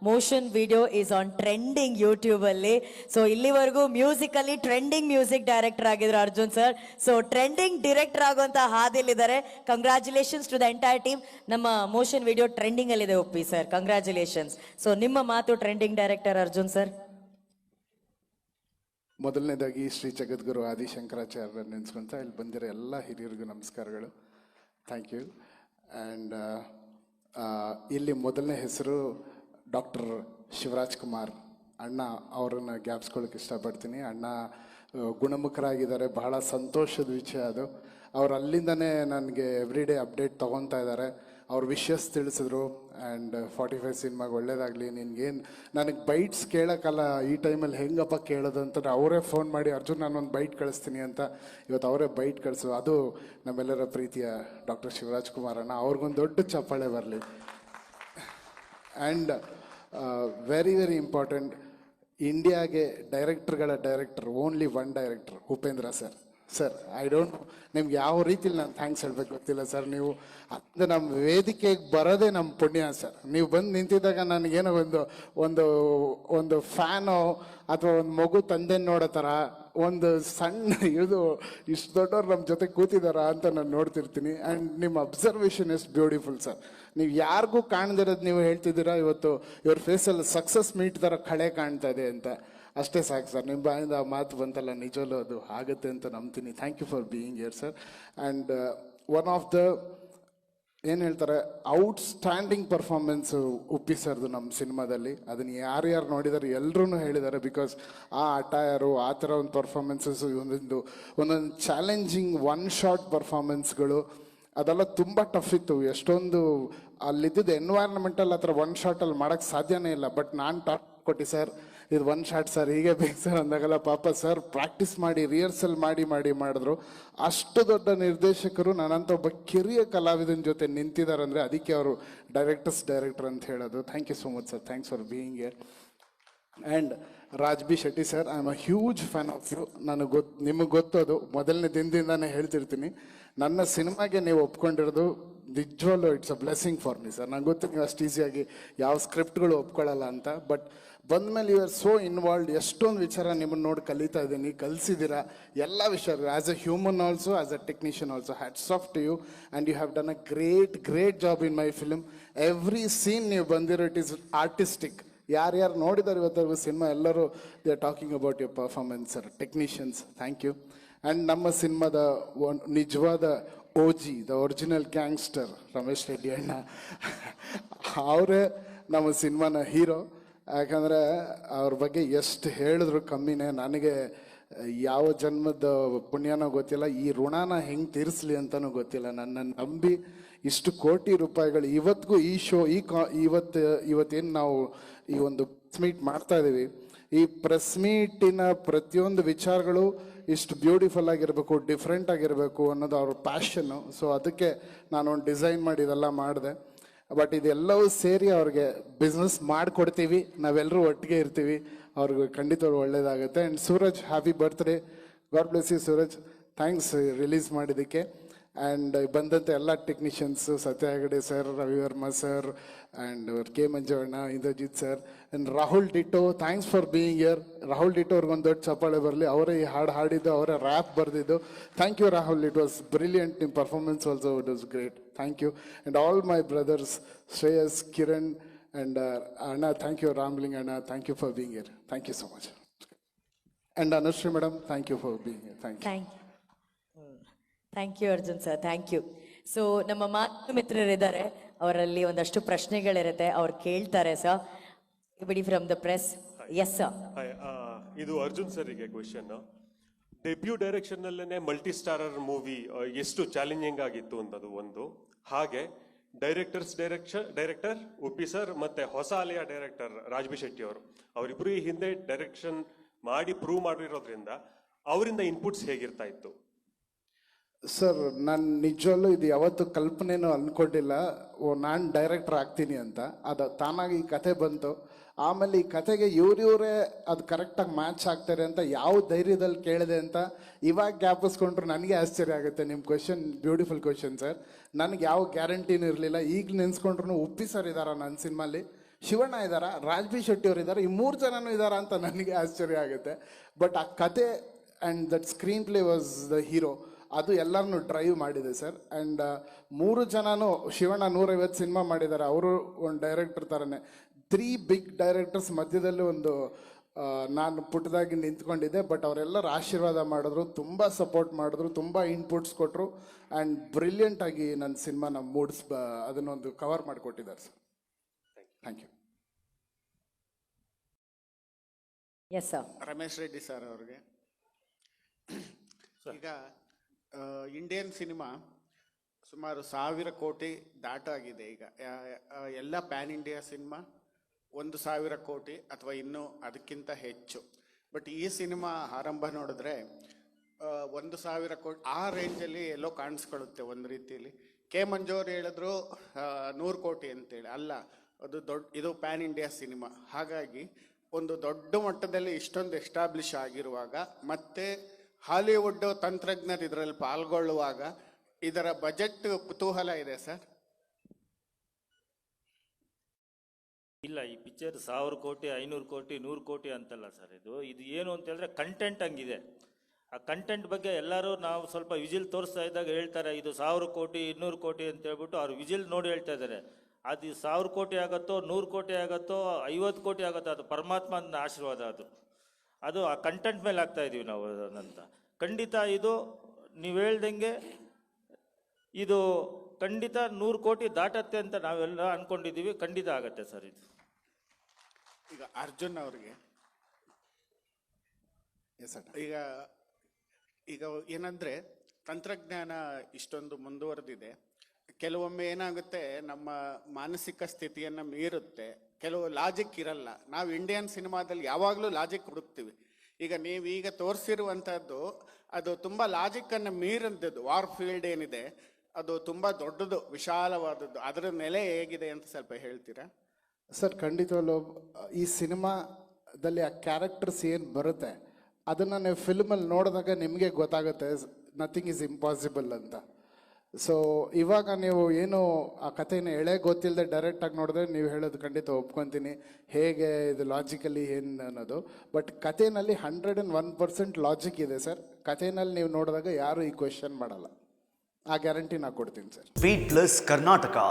Motion video is on trending YouTube ಅಲ್ಲಿ. So ಇಲ್ಲಿವರೆಗೂ music ಅಲ್ಲಿ ಟ್ರೆಂಡಿಂಗ್ ಮ್ಯೂಸಿಕ್ ಡೈರೆಕ್ಟರ್ ಆಗಿದ್ರು Arjun sir. So trending director ಆಗುವಂತ ಹಾದಿಲಿದ್ದಾರೆ. Congratulations to the entire team. ನಮ್ಮ ಮೋಷನ್ ವಿಡಿಯೋ ಟ್ರೆಂಡಿಂಗ್ ಅಲ್ಲಿ ಇದೆ ಒಪ್ಪಿ ಸರ್, ಕಂಗ್ರಾಚುಲೇಷನ್ಸ್. ಸೊ ನಿಮ್ಮ ಮಾತು ಟ್ರೆಂಡಿಂಗ್ ಡೈರೆಕ್ಟರ್ ಅರ್ಜುನ್ ಸರ್. ಮೊದಲನೇದಾಗಿ ಶ್ರೀ ಜಗದ್ಗುರು ಆದಿಶಂಕರಾಚಾರ್ಯ ನೆನೆಸ್ಕೊಂತ ಇಲ್ಲಿ ಬಂದಿರೋ ಎಲ್ಲ ಹಿರಿಯರಿಗೂ ನಮಸ್ಕಾರಗಳು. Thank you. ಆ್ಯಂಡ್ ಇಲ್ಲಿ ಮೊದಲನೇ ಹೆಸರು ಡಾಕ್ಟರ್ ಶಿವರಾಜ್ ಕುಮಾರ್ ಅಣ್ಣ, ಅವ್ರನ್ನ ಜ್ಞಾಪಿಸ್ಕೊಳ್ಳೋಕೆ ಇಷ್ಟಪಡ್ತೀನಿ. ಅಣ್ಣ ಗುಣಮುಖರಾಗಿದ್ದಾರೆ, ಬಹಳ ಸಂತೋಷದ ವಿಷಯ ಅದು. ಅವ್ರು ಅಲ್ಲಿಂದನೇ ನನಗೆ ಎವ್ರಿ ಡೇ ಅಪ್ಡೇಟ್ ತೊಗೊತಾ ಇದ್ದಾರೆ. ಅವ್ರ ವಿಷಸ್ ತಿಳಿಸಿದ್ರು. ಆ್ಯಂಡ್ 45 ಸಿನಿಮಾಗೆ ಒಳ್ಳೇದಾಗಲಿ, ನಿನ್ಗೇನು ನನಗೆ ಬೈಟ್ಸ್ ಕೇಳೋಕ್ಕಲ್ಲ ಈ ಟೈಮಲ್ಲಿ ಹೆಂಗಪ್ಪ ಕೇಳೋದು ಅಂತಂದ್ರೆ ಅವರೇ ಫೋನ್ ಮಾಡಿ ಅರ್ಜುನ್ ನಾನೊಂದು ಬೈಟ್ ಕಳಿಸ್ತೀನಿ ಅಂತ ಇವತ್ತು ಅವರೇ ಬೈಟ್ ಕಳಿಸು. ಅದು ನಮ್ಮೆಲ್ಲರ ಪ್ರೀತಿಯ ಡಾಕ್ಟರ್ ಶಿವರಾಜ್ ಕುಮಾರ್ ಅಣ್ಣ, ಅವ್ರಿಗೊಂದು ದೊಡ್ಡ ಚಪ್ಪಾಳೆ ಬರಲಿ. ಆ್ಯಂಡ್ ವೆರಿ ವೆರಿ ಇಂಪಾರ್ಟೆಂಟ್, ಇಂಡಿಯಾಗೆ director only one director, Upendra sir. Sir I don't know ನಿಮ್ಗೆ ಯಾವ ರೀತಿಲಿ ನಾನು ಥ್ಯಾಂಕ್ಸ್ ಹೇಳ್ಬೇಕು ಗೊತ್ತಿಲ್ಲ ಸರ್. ನೀವು ಅದು ನಮ್ಮ ವೇದಿಕೆಗೆ ಬರೋದೇ ನಮ್ಮ ಪುಣ್ಯ ಸರ್. ನೀವು ಬಂದು ನಿಂತಿದ್ದಾಗ ನನಗೇನೋ ಒಂದು ಫ್ಯಾನೋ ಅಥವಾ ಒಂದು ಮಗು ತಂದೆ ನೋಡೋ ಥರ ಒಂದು ಸಣ್ಣ ಇದು ಇಷ್ಟು ದೊಡ್ಡವ್ರು ನಮ್ಮ ಜೊತೆ ಕೂತಿದಾರ ಅಂತ ನಾನು ನೋಡ್ತಿರ್ತೀನಿ. ಆ್ಯಂಡ್ ನಿಮ್ಮ ಅಬ್ಸರ್ವೇಷನ್ ಇಸ್ ಬ್ಯೂಟಿಫುಲ್ ಸರ್. ನೀವು ಯಾರಿಗೂ ಕಾಣ್ದಿರೋದು ನೀವು ಹೇಳ್ತಿದ್ದೀರಾ, ಇವತ್ತು ಇವ್ರ ಫೇಸಲ್ಲಿ ಸಕ್ಸಸ್ ಮೀಟ್ ಥರ ಕಳೆ ಕಾಣ್ತಾ ಇದೆ ಅಂತ. ಅಷ್ಟೇ ಸಾಕು ಸರ್, ನಿಮ್ಮ ಬಾಯಿಂದ ಆ ಮಾತು ಬಂತಲ್ಲ, ನಿಜವಲ್ಲೂ ಅದು ಆಗುತ್ತೆ ಅಂತ ನಂಬ್ತೀನಿ. Thank you for being here sir. And one of the ಏನು ಹೇಳ್ತಾರೆ ಔಟ್ಸ್ಟ್ಯಾಂಡಿಂಗ್ ಪರ್ಫಾರ್ಮೆನ್ಸು ಉಪ್ಪಿ ಸರ್ದು ನಮ್ಮ ಸಿನಿಮಾದಲ್ಲಿ. ಅದನ್ನು ಯಾರ್ಯಾರು ನೋಡಿದಾರೆ ಎಲ್ಲರೂ ಹೇಳಿದ್ದಾರೆ. ಬಿಕಾಸ್ ಆ ಅಟೈರು ಆ ಥರ ಒಂದು ಪರ್ಫಾರ್ಮೆನ್ಸಸ್ಸು, ಒಂದೊಂದು ಚಾಲೆಂಜಿಂಗ್ ಒನ್ ಶಾಟ್ ಪರ್ಫಾರ್ಮೆನ್ಸ್ಗಳು ಅದೆಲ್ಲ ತುಂಬ ಟಫ್ ಇತ್ತು. ಎಷ್ಟೊಂದು ಅಲ್ಲಿದ್ದ ಎನ್ವೈರ್ನ್ಮೆಂಟಲ್ಲಿ ಆ ಥರ ಒನ್ ಶಾಟಲ್ಲಿ ಮಾಡೋಕ್ಕೆ ಸಾಧ್ಯನೇ ಇಲ್ಲ. ಬಟ್ ನಾನು ಟಾಪ್ ಕೊಟ್ಟು ಸರ್ ಇದು ಒನ್ ಶಾಟ್ ಸರ್ ಹೀಗೆ ಬೇಕು ಸರ್ ಅಂದಾಗಲ್ಲ, ಪಾಪ ಸರ್ ಪ್ರಾಕ್ಟೀಸ್ ಮಾಡಿ ರಿಹರ್ಸಲ್ ಮಾಡಿದ್ರು. ಅಷ್ಟು ದೊಡ್ಡ ನಿರ್ದೇಶಕರು ನನ್ನಂತ ಒಬ್ಬ ಕಿರಿಯ ಕಲಾವಿದನ ಜೊತೆ ನಿಂತಿದ್ದಾರೆ ಅಂದರೆ ಅದಕ್ಕೆ ಅವರು ಡೈರೆಕ್ಟರ್ ಅಂತ ಹೇಳೋದು. Thank you so much sir, thanks for being here. And Raj B Shetty sir, I am a huge fan of you. ನಿಮಗೆ ಗೊತ್ತದು, ಮೊದಲನೇ ದಿನದಿಂದಾನೇ ಹೇಳ್ತಿರ್ತೀನಿ. ನನ್ನ ಸಿನಿಮಾಗೆ ನೀವು ಒಪ್ಕೊಂಡಿರೋದು ನಿಜವಲ್ಲೂ it's a blessing for me sir. ನಂಗೆ ಗೊತ್ತು ನೀವು ಅಷ್ಟು ಈಸಿಯಾಗಿ ಯಾವ ಸ್ಕ್ರಿಪ್ಟ್ಗಳು ಒಪ್ಕೊಳ್ಳಲ್ಲ ಅಂತ. ಬಟ್ ಬಂದಮೇಲೆ ಯು ಆರ್ ಸೋ ಇನ್ವಾಲ್ವ್ಡ್. ಎಷ್ಟೊಂದು ವಿಚಾರ ನಿಮ್ಮನ್ನು ನೋಡಿ ಕಲಿತಾ ಇದ್ದೀನಿ, ಕಲಿಸಿದ್ದೀರಾ ಎಲ್ಲ ವಿಷಯ. As a human also, as a technician also, hats off to you. And you have done a great job in my film. Every scene ನೀವು ಬಂದಿರೋ ಇಟ್ ಈಸ್ ಆರ್ಟಿಸ್ಟಿಕ್. ಯಾರ್ಯಾರು ನೋಡಿದಾರೆ ಇವತ್ತರೆಗೂ ಸಿನಿಮಾ ಎಲ್ಲರೂ they are talking about your performance sir. Technicians, thank you. And ನಮ್ಮ ಸಿನಿಮಾದ ನಿಜವಾದ OG, the original gangster Ramesh Reddy ಅಣ್ಣ, ಅವರೇ ನಮ್ಮ ಸಿನಿಮಾನ ಹೀರೋ. ಯಾಕಂದರೆ ಅವ್ರ ಬಗ್ಗೆ ಎಷ್ಟು ಹೇಳಿದ್ರು ಕಮ್ಮಿನೇ. ನನಗೆ ಯಾವ ಜನ್ಮದ ಪುಣ್ಯನೋ ಗೊತ್ತಿಲ್ಲ, ಈ ಋಣನ ಹೆಂಗೆ ತೀರಿಸ್ಲಿ ಅಂತಲೂ ಗೊತ್ತಿಲ್ಲ. ನನ್ನನ್ನು ನಂಬಿ ಇಷ್ಟು ಕೋಟಿ ರೂಪಾಯಿಗಳು ಇವತ್ತಿಗೂ ಈ ಶೋ ಇವತ್ತೇನು ನಾವು ಈ ಒಂದು ಪ್ರೆಸ್ ಮೀಟ್ ಮಾಡ್ತಾ ಇದ್ದೀವಿ, ಈ ಪ್ರೆಸ್ ಮೀಟಿನ ಪ್ರತಿಯೊಂದು ವಿಚಾರಗಳು ಇಷ್ಟು ಬ್ಯೂಟಿಫುಲ್ ಆಗಿರಬೇಕು, ಡಿಫ್ರೆಂಟ್ ಆಗಿರಬೇಕು ಅನ್ನೋದು ಅವ್ರ ಪ್ಯಾಷನ್ನು. ಸೊ ಅದಕ್ಕೆ ನಾನೊಂದು ಡಿಸೈನ್ ಮಾಡಿ ಇದೆಲ್ಲ ಮಾಡಿದೆ. ಬಟ್ ಇದೆಲ್ಲವೂ ಸೇರಿ ಅವ್ರಿಗೆ ಬಿಸ್ನೆಸ್ ಮಾಡಿಕೊಡ್ತೀವಿ, ನಾವೆಲ್ಲರೂ ಒಟ್ಟಿಗೆ ಇರ್ತೀವಿ, ಅವ್ರಿಗೆ ಖಂಡಿತವ್ರು ಒಳ್ಳೇದಾಗುತ್ತೆ. And Suraj, happy birthday, God bless you Suraj. Thanks release ಮಾಡಿದ್ದಕ್ಕೆ. ಆ್ಯಂಡ್ ಬಂದಂಥ ಎಲ್ಲ technicians, Satya Hegde sir, Ravi Varma sir, and K ಮಂಜವಣ್ಣ, Indrajit sir, and Rahul Dito, thanks for being here. Rahul Dito ಅವ್ರಿಗೊಂದು ದೊಡ್ಡ ಚಪ್ಪಾಳೆ ಬರಲಿ. ಅವರೇ ಈ ಹಾಡು ಹಾಡಿದ್ದು, ಅವರೇ ರ್ಯಾಪ್ ಬರೆದಿದ್ದು. Thank you Rahul, it was brilliant. ನಿಮ್ಮ performance also it was great. Thank you. And all my brothers Shreyas, Kiran, and ಅಣ್ಣ, ಥ್ಯಾಂಕ್ ಯು. ರಾಮ್ಲಿಂಗ್ ಅಣ್ಣ, thank you for being here. Thank you so much. And Anushree madam, thank you for being here. Thank you Arjun sir, thank you. So ನಮ್ಮ ಮಾತು ಮಿತ್ರರಿದ್ದಾರೆ, ಅವರಲ್ಲಿ ಒಂದಷ್ಟು ಪ್ರಶ್ನೆಗಳಿರುತ್ತೆ, ಅವ್ರು ಕೇಳ್ತಾರೆ sir. ಬಿಡಿ from the press. Yes sir. ಇದು ಅರ್ಜುನ್ ಸರ್ಗೆ ಕ್ವೆಶನ್. ಡೆಬ್ಯೂ ಡೈರೆಕ್ಷನ್ ಅಲ್ಲೇ ಮಲ್ಟಿ ಸ್ಟಾರರ್ ಮೂವಿ ಎಷ್ಟು ಚಾಲೆಂಜಿಂಗ್ ಆಗಿತ್ತು ಅನ್ನೋದು ಒಂದು. ಹಾಗೆ ಡೈರೆಕ್ಟರ್ ಉಪ್ಪಿ ಸರ್ ಮತ್ತೆ ಹೊಸ ಅಲೆಯ ಡೈರೆಕ್ಟರ್ ರಾಜ್ ಬಿ ಶೆಟ್ಟಿ ಅವರು, ಅವರಿಬ್ಬರು ಈ ಹಿಂದೆ ಡೈರೆಕ್ಷನ್ ಮಾಡಿ ಪ್ರೂವ್ ಮಾಡಿರೋದ್ರಿಂದ ಅವರಿಂದ ಇನ್ಪುಟ್ಸ್ ಹೇಗಿರ್ತಾ ಇತ್ತು ಸರ್? ನಾನು ನಿಜವಲ್ಲೂ ಇದು ಯಾವತ್ತು ಕಲ್ಪನೆನೂ ಅಂದ್ಕೊಂಡಿಲ್ಲ ನಾನು ಡೈರೆಕ್ಟರ್ ಆಗ್ತೀನಿ ಅಂತ. ಅದು ತಾನಾಗಿ ಈ ಕತೆ ಬಂತು. ಆಮೇಲೆ ಈ ಕತೆಗೆ ಇವರೇ ಅದು ಕರೆಕ್ಟಾಗಿ ಮ್ಯಾಚ್ ಆಗ್ತಾರೆ ಅಂತ ಯಾವ ಧೈರ್ಯದಲ್ಲಿ ಕೇಳಿದೆ ಅಂತ ಇವಾಗ ಜ್ಞಾಪಿಸ್ಕೊಂಡ್ರು ನನಗೆ ಆಶ್ಚರ್ಯ ಆಗುತ್ತೆ. ನಿಮ್ಮ ಕ್ವೆಶನ್ ಬ್ಯೂಟಿಫುಲ್ ಕ್ವೆಶನ್ ಸರ್. ನನಗೆ ಯಾವ ಗ್ಯಾರಂಟಿನೂ ಇರಲಿಲ್ಲ. ಈಗ ನೆನೆಸ್ಕೊಂಡ್ರು ಉಪ್ಪಿ ಸರ್ ಇದ್ದಾರ ನನ್ನ ಸಿನಿಮಾಲಿ, ಶಿವಣ್ಣ ಇದ್ದಾರಾ, ರಾಜ್ಬಿ ಶೆಟ್ಟಿ ಅವರು ಇದ್ದಾರೆ, ಈ 3 ಜನನೂ ಇದ್ದಾರಾ ಅಂತ ನನಗೆ ಆಶ್ಚರ್ಯ ಆಗುತ್ತೆ. ಬಟ್ ಆ ಕತೆ and that screen play was the hero, ಅದು ಎಲ್ಲರನ್ನೂ ಡ್ರೈವ್ ಮಾಡಿದೆ ಸರ್. ಆ್ಯಂಡ್ 3 ಜನನೂ, ಶಿವಣ್ಣ 150 ಸಿನಿಮಾ ಮಾಡಿದ್ದಾರೆ, ಅವರು ಒಂದು ಡೈರೆಕ್ಟರ್ ಥರನೇ. 3 ಬಿಗ್ ಡೈರೆಕ್ಟರ್ಸ್ ಮಧ್ಯದಲ್ಲಿ ಒಂದು ನಾನು ಪುಟ್ಟದಾಗಿ ನಿಂತ್ಕೊಂಡಿದ್ದೆ. ಬಟ್ ಅವರೆಲ್ಲರೂ ಆಶೀರ್ವಾದ ಮಾಡಿದ್ರು, ತುಂಬ ಸಪೋರ್ಟ್ ಮಾಡಿದ್ರು, ತುಂಬ ಇನ್ಪುಟ್ಸ್ ಕೊಟ್ಟರು. ಆ್ಯಂಡ್ ಬ್ರಿಲಿಯಂಟಾಗಿ ನನ್ನ ಸಿನಿಮಾನ ಅದನ್ನೊಂದು ಕವರ್ ಮಾಡಿಕೊಟ್ಟಿದ್ದಾರೆ sir. Thank you. Yes sir. Ramesh Reddy sir ಅವ್ರಿಗೆ ಈಗ ಇಂಡಿಯನ್ ಸಿನಿಮಾ ಸುಮಾರು 1000 ಕೋಟಿ ದಾಟಾಗಿದೆ ಈಗ. ಎಲ್ಲ ಪ್ಯಾನ್ ಇಂಡಿಯಾ ಸಿನಿಮಾ 1000 ಕೋಟಿ ಅಥವಾ ಇನ್ನೂ ಅದಕ್ಕಿಂತ ಹೆಚ್ಚು. ಬಟ್ ಈ ಸಿನಿಮಾ ಆರಂಭ ನೋಡಿದ್ರೆ 1000 ಕೋಟಿ ಆ ರೇಂಜಲ್ಲಿ ಎಲ್ಲೋ ಕಾಣಿಸ್ಕೊಳ್ಳುತ್ತೆ ಒಂದು ರೀತಿಯಲ್ಲಿ. ಕೆ ಮಂಜು ಅವ್ರು ಹೇಳಿದ್ರು 100 ಕೋಟಿ ಅಂತೇಳಿ. ಅಲ್ಲ, ಅದು ಇದು ಪ್ಯಾನ್ ಇಂಡಿಯಾ ಸಿನಿಮಾ. ಹಾಗಾಗಿ ಒಂದು ದೊಡ್ಡ ಮಟ್ಟದಲ್ಲಿ ಇಷ್ಟೊಂದು ಎಸ್ಟಾಬ್ಲಿಷ್ ಆಗಿರುವಾಗ ಮತ್ತೆ ಹಾಲಿವುಡ್ ತಂತ್ರಜ್ಞರು ಇದರಲ್ಲಿ ಪಾಲ್ಗೊಳ್ಳುವಾಗ ಇದರ ಬಜೆಟ್ ಕುತೂಹಲ ಇದೆ ಸರ್. ಇಲ್ಲ, ಈ ಪಿಕ್ಚರ್ 1000 ಕೋಟಿ 500 ಕೋಟಿ 100 ಕೋಟಿ ಅಂತಲ್ಲ ಸರ್. ಇದು ಏನು ಅಂತ ಹೇಳಿದ್ರೆ ಕಂಟೆಂಟ್ ಹಂಗಿದೆ. ಆ ಕಂಟೆಂಟ್ ಬಗ್ಗೆ ಎಲ್ಲರೂ ನಾವು ಸ್ವಲ್ಪ ವಿಜಿಲ್ ತೋರಿಸ್ತಾ ಇದ್ದಾಗ ಹೇಳ್ತಾರೆ ಇದು 1000 ಕೋಟಿ 200 ಕೋಟಿ ಅಂತ ಹೇಳ್ಬಿಟ್ಟು ಅವ್ರು ವಿಜಿಲ್ ನೋಡಿ ಹೇಳ್ತಾ ಇದ್ದಾರೆ. ಅದು 1000 ಕೋಟಿ ಆಗುತ್ತೋ 100 ಕೋಟಿ ಆಗುತ್ತೋ 50 ಕೋಟಿ ಆಗುತ್ತೋ ಅದು ಪರಮಾತ್ಮನ ಆಶೀರ್ವಾದ. ಅದು ಆ ಕಂಟೆಂಟ್ ಮೇಲೆ ಆಗ್ತಾ ಇದೀವಿ ನಾವು ಅಂತ. ಖಂಡಿತ ಇದು ನೀವು ಹೇಳ್ದಂಗೆ ಇದು ಖಂಡಿತ 100 ಕೋಟಿ ದಾಟತ್ತೆ ಅಂತ ನಾವೆಲ್ಲ ಅನ್ಕೊಂಡಿದ್ದೀವಿ. ಖಂಡಿತ ಆಗತ್ತೆ ಸರ್ ಇದು. ಈಗ ಅರ್ಜುನ್ ಅವ್ರಿಗೆ ಈಗ ಏನಂದ್ರೆ ತಂತ್ರಜ್ಞಾನ ಇಷ್ಟೊಂದು ಮುಂದುವರೆದಿದೆ. ಕೆಲವೊಮ್ಮೆ ಏನಾಗುತ್ತೆ, ನಮ್ಮ ಮಾನಸಿಕ ಸ್ಥಿತಿಯನ್ನು ಮೀರುತ್ತೆ. ಕೆಲವು ಲಾಜಿಕ್ ಇರಲ್ಲ. ನಾವು ಇಂಡಿಯನ್ ಸಿನಿಮಾದಲ್ಲಿ ಯಾವಾಗಲೂ ಲಾಜಿಕ್ ಹುಡುಕ್ತೀವಿ. ಈಗ ನೀವೀಗ ತೋರಿಸಿರುವಂಥದ್ದು ಅದು ತುಂಬ ಲಾಜಿಕ್ಕನ್ನು ಮೀರಿದ್ದದ್ದು. ವಾರ್ ಫೀಲ್ಡ್ ಏನಿದೆ ಅದು ತುಂಬ ದೊಡ್ಡದು, ವಿಶಾಲವಾದದ್ದು. ಅದರ ನೆಲೆ ಹೇಗಿದೆ ಅಂತ ಸ್ವಲ್ಪ ಹೇಳ್ತೀರಾ ಸರ್? ಖಂಡಿತವಲ್ಲೂ ಈ ಸಿನಿಮಾದಲ್ಲಿ ಆ ಕ್ಯಾರೆಕ್ಟರ್ಸ್ ಏನು ಬರುತ್ತೆ ಅದನ್ನು ನೀವು ಫಿಲ್ಮಲ್ಲಿ ನೋಡಿದಾಗ ನಿಮಗೆ ಗೊತ್ತಾಗುತ್ತೆ ನಥಿಂಗ್ ಈಸ್ ಇಂಪಾಸಿಬಲ್ ಅಂತ. ಸೊ ಇವಾಗ ನೀವು ಏನು ಆ ಕಥೆನ ಗೊತ್ತಿಲ್ಲದೆ ಡೈರೆಕ್ಟಾಗಿ ನೋಡಿದ್ರೆ ನೀವು ಹೇಳೋದು ಖಂಡಿತ ಒಪ್ಕೊತೀನಿ, ಹೇಗೆ ಇದು ಲಾಜಿಕಲಿ ಏನು ಅನ್ನೋದು. ಬಟ್ ಕಥೆನಲ್ಲಿ 101% ಲಾಜಿಕ್ ಇದೆ ಸರ್. ಕಥೆನಲ್ಲಿ ನೀವು ನೋಡಿದಾಗ ಯಾರು ಈ ಕ್ವೆಶನ್ ಮಾಡಲ್ಲ. ಆ ಗ್ಯಾರಂಟಿ ನಾನು ಕೊಡ್ತೀನಿ ಸರ್. Beat Plus Karnataka.